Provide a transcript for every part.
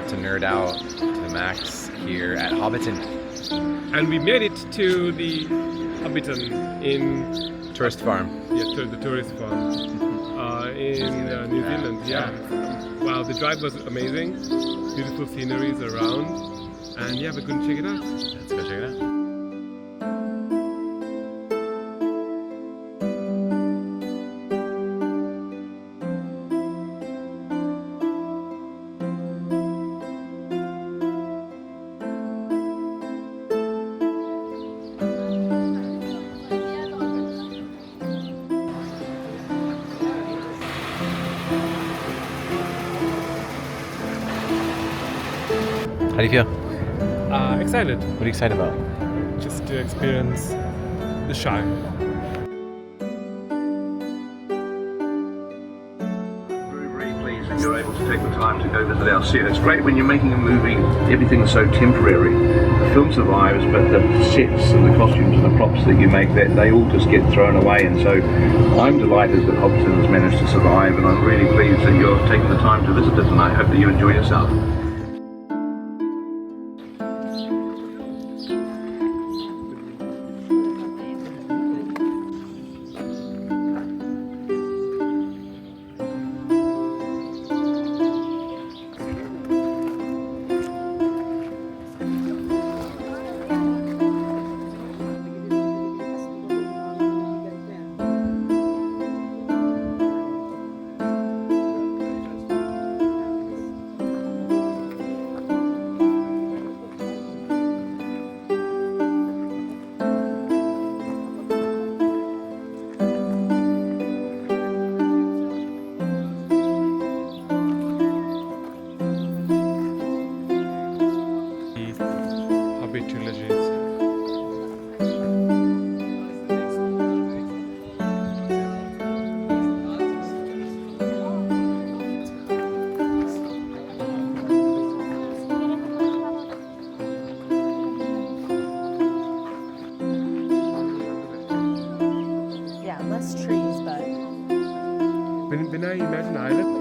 to nerd out to the max here at Hobbiton. And we made it to the Hobbiton in Tourist farm. Yeah, to the tourist farm in New Zealand. Yeah. Wow, the drive was amazing. Beautiful sceneries around, and yeah, we're going to check it out. Let's go check it out. How do you feel? Excited. What are you excited about? Just to experience the Shire. Very pleased that you're able to take the time to go visit our set. It's great when you're making a movie, everything's so temporary. The film survives, but the sets and the costumes and the props that you make, that they all just get thrown away. And so I'm delighted that Hobbiton has managed to survive, and I'm really pleased that you're taking the time to visit it, and I hope that you enjoy yourself. Less trees, but When I imagine Ireland,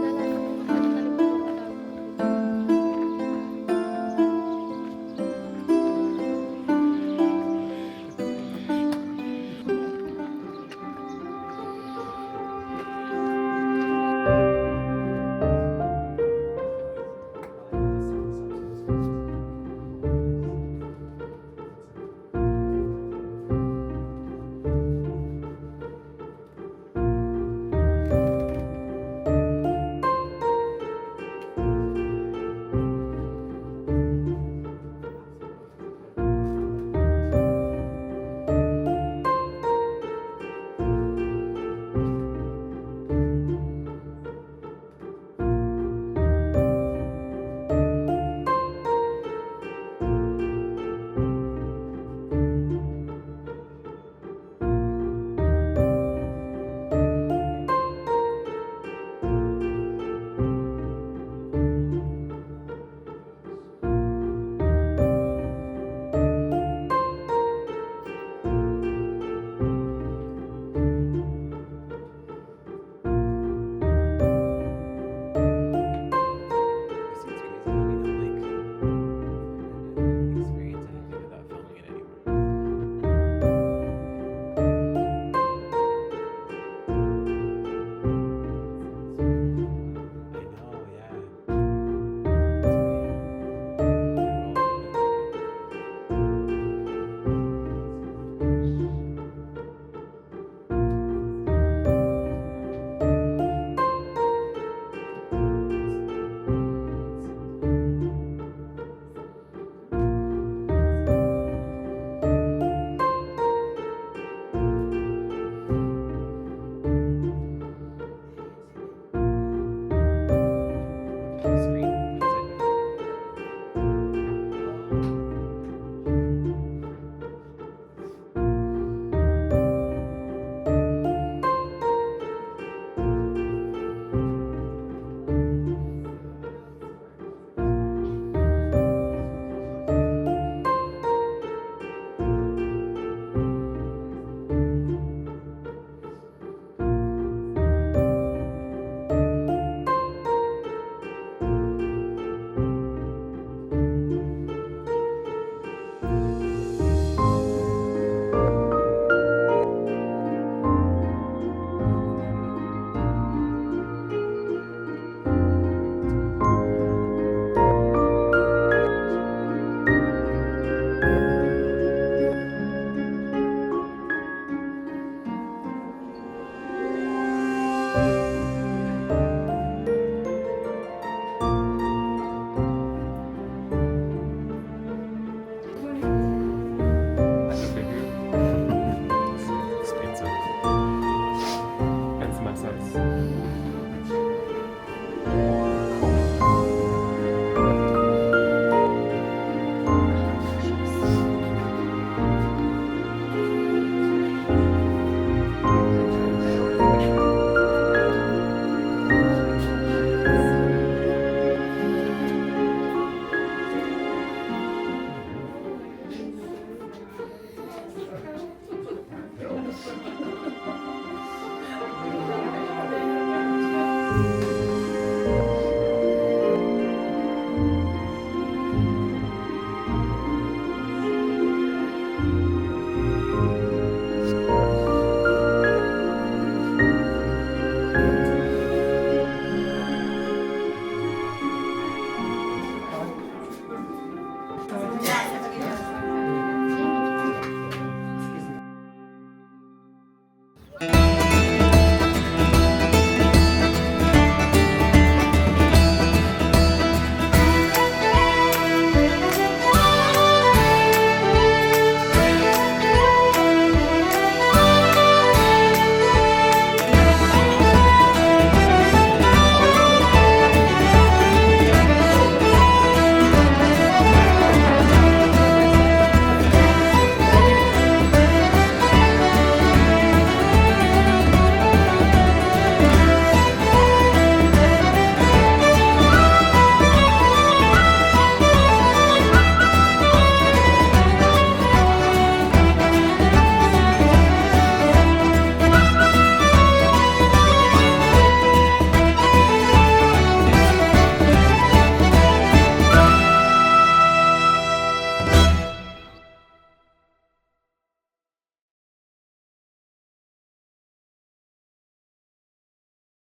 Bye.